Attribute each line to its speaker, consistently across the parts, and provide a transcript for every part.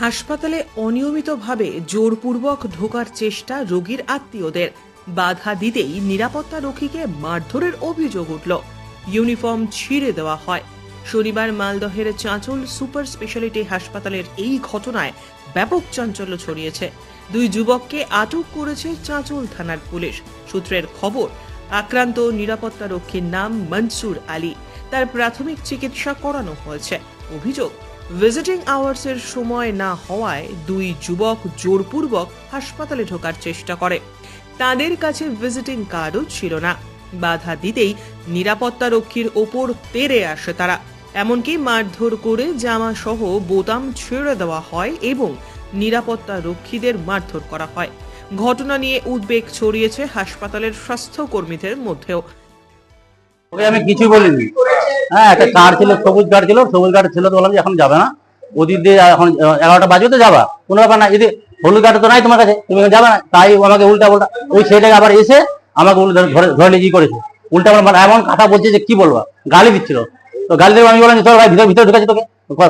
Speaker 1: হাসপাতালে অনিয়মিতভাবে জোরপূর্বক ঢোকার চেষ্টা রোগীর আত্মীয়দের, বাধা দিতেই নিরাপত্তা রক্ষীকে মারধরের অভিযোগ উঠল। ইউনিফর্ম ছিঁড়ে দেওয়া হয়। শনিবার মালদহের চাঁচল সুপার স্পেশালিটি হাসপাতালের এই ঘটনায় ব্যাপক চাঞ্চল্য ছড়িয়েছে। দুই যুবককে আটক করেছে চাঁচল থানার পুলিশ। সূত্রের খবর, আক্রান্ত নিরাপত্তা রক্ষীর নাম মনসুর আলী। তার প্রাথমিক চিকিৎসা করানো হয়েছে। অভিযোগ, ভিজিটিং আওয়ার্সের সময় না হওয়ায় দুই যুবক জোরপূর্বক হাসপাতালে ঢোকার চেষ্টা করে। তাদের কাছে ভিজিটিং কার্ডও ছিল না। বাধা দিতেই নিরাপত্তা রক্ষীর ওপর তেড়ে আসে তারা। এমনকি মারধর করে জামা সহ বোতাম ছেড়ে দেওয়া হয় এবং নিরাপত্তা রক্ষীদের মারধর করা হয়। ঘটনা নিয়ে উদ্বেগ ছড়িয়েছে হাসপাতালের স্বাস্থ্যকর্মীদের মধ্যেও।
Speaker 2: ওকে আমি কিছু বলিনি। হ্যাঁ, একটা কার্ড ছিল, সবুজ কার্ড ছিল, সবুজ কার্ড ছিল তো বললাম যে এখন যাবে না, ওদিক দিয়ে এখন 11টা বাজবে তো যাবা, কোনো ব্যাপার না। যদি হলুদ কার্ড তো নাই তোমার কাছে, তুমি যাবে না। তাই আমাকে উল্টা পাল্টা ওই ছেলেটাকে আবার এসে আমাকে ধরে নিয়ে করেছে উল্টা পাল্টা, এমন কথা বলছে যে কি বলবো, গালি দিচ্ছিল। তো গালি দেবো আমি বললাম তোর ভাই ভিতরে ঢুকেছে, তোকে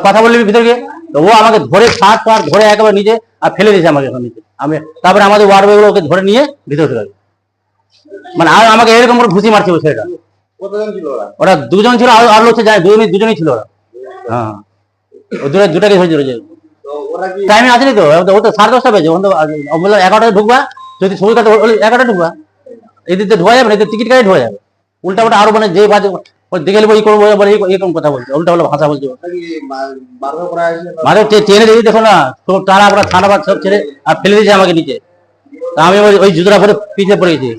Speaker 2: কথা বলবি ভিতরে গিয়ে। তো ও আমাকে ধরে শার্ট ফাট ধরে একেবারে নিচে আর ফেলে দিয়েছে আমাকে এখন নিচে। আমি তারপরে আমাদের ওয়ার্ড বয়গুলো ওকে ধরে নিয়ে ভিতরে ঢুকে, মানে আর আমাকে এরকম করে ঘুষি মারছে ওই ছেলেটা। ওরা দুজন ছিল, আর লোক যায়, দুজনই ছিল ওরা। হ্যাঁ, দুটাকে ধরেছে। টাইমে আসেনি তো, ও তো 10:30 বেজে, 11টায় ঢুকবা, যদি সবুজ কাটে 11টায় ঢুকবা, এদিকে ঢোয়া যাবে না, এদের টিকিট কাটে ঢোয়া যাবে। উল্টা পাল্টা আরো মানে যে বাজে দেখে নেবো এই করবো বলে এরকম কথা বলছে, উল্টা পাল্টা ভাষা বলছে। মাঝে ট্রেনে দেখি দেখো না, সব তারা আমরা ঠান্ডা বাদ সব ছেড়ে আর ফেলে দিয়েছে আমাকে নিচে। আমি ওই জুতোটা পরে পিছিয়ে পড়ে গেছি,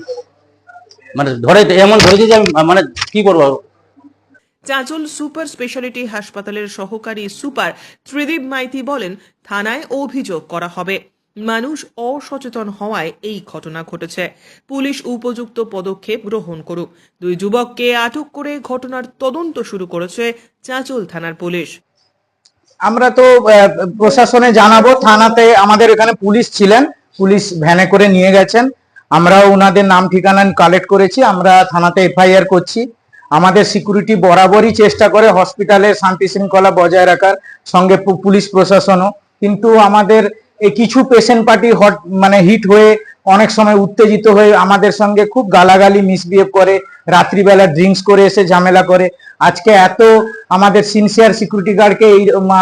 Speaker 2: মানে ধরে এমন ধরেছি যে আমি মানে কি করবো।
Speaker 1: চাঁচল সুপার স্পেশালিটি হাসপাতালের সহকারী সুপার ত্রিদীপ মাইতি বলেন, থানায় অভিযোগ করা হবে। মানুষ অসচেতন হওয়ায় এই ঘটনা ঘটেছে। পুলিশ উপযুক্ত পদক্ষেপ গ্রহণ করুক। দুই যুবককে আটক করে ঘটনার তদন্ত শুরু করেছে চাঁচল থানার পুলিশ।
Speaker 3: আমরা তো প্রশাসনে জানাবো। থানাতে আমাদের এখানে পুলিশ ছিলেন, পুলিশ ভ্যানে করে নিয়ে গেছেন। আমরাও ওনাদের নাম ঠিকানা কালেক্ট করেছি, আমরা থানাতে এফআইআর করছি। আমাদের সিকিউরিটি বরাবরই চেষ্টা করে হসপিটালের শান্তি শৃঙ্খলা বজায় রাখার, সঙ্গে পুলিশ প্রশাসনও। কিন্তু আমাদের এই কিছু পেশেন্ট পার্টি মানে হিট হয়ে অনেক সময় উত্তেজিত হয়ে আমাদের সঙ্গে খুব গালাগালি মিসবিহেভ করে, রাত্রিবেলা ড্রিঙ্কস করে এসে ঝামেলা করে। আজকে এত আমাদের সিনসিয়ার সিকিউরিটি গার্ডকে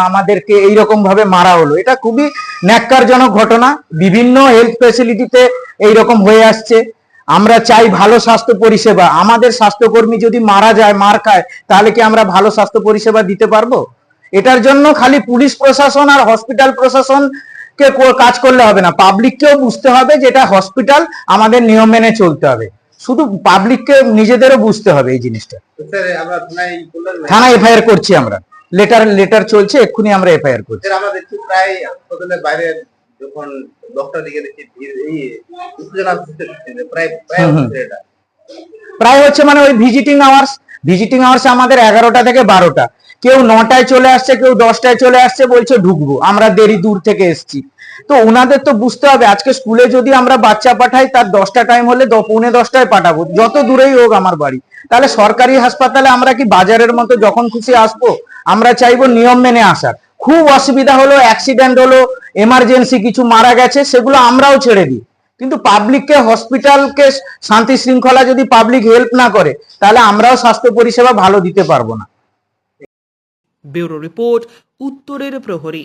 Speaker 3: আমাদেরকে এইরকম ভাবে মারা হলো, এটা খুবই ন্যাক্কারজনক ঘটনা। বিভিন্ন হেলথ ফ্যাসিলিটিতে এইরকম হয়ে আসছে। আমরা চাই ভালো স্বাস্থ্য পরিষেবা। আমাদের স্বাস্থ্যকর্মী যদি মারা যায়, মার খায়, তাহলে কি আমরা ভালো স্বাস্থ্য পরিষেবা দিতে পারবো? এটার জন্য খালি পুলিশ প্রশাসন আর হসপিটাল প্রশাসনকে কাজ করলে হবে না, পাবলিককেও বুঝতে হবে যে এটা হসপিটাল, আমাদের নিয়ম মেনে চলতে হবে। শুধু পাবলিককে নিজেদেরও বুঝতে হবে এই জিনিসটা। থানায় এফআইআর করছি আমরা, লেটার চলছে, এক্ষুনি আমরা এফআইআর করছি।
Speaker 4: আমরা দেখছি প্রায় হাসপাতালের বাইরে যখন ডক্টর দিকে দেখছি এই উত্তেজনা
Speaker 3: প্রায় হচ্ছে, মানে ওই ভিজিটিং আওয়ার্স আমাদের 11টা থেকে 12টা। কেউ 9টায় চলে আসছে, কেউ 10টায় চলে আসছে, বলছে ঢুকবো, আমরা দেরি দূর থেকে এসছি। তো ওনাদের তো বুঝতে হবে, আজকে স্কুলে যদি আমরা বাচ্চা পাঠাই, তার 10টা টাইম হলে 9:45টায় পাঠাবো, যত দূরেই হোক আমার বাড়ি। তাহলে সরকারি হাসপাতালে আমরা কি বাজারের মতো যখন খুশি আসবো? আমরা চাইবো নিয়ম মেনে আসার। খুব অসুবিধা হলো, অ্যাক্সিডেন্ট হলো, এমার্জেন্সি কিছু মারা গেছে, সেগুলো আমরাও ছেড়ে দিই। কিন্তু পাবলিককে, হসপিটালকে শান্তি শৃঙ্খলা যদি পাবলিক হেল্প না করে, তাহলে আমরাও স্বাস্থ্য পরিষেবা ভালো দিতে পারবো না।
Speaker 1: ব্যুরো রিপোর্ট, উত্তরের প্রহরী।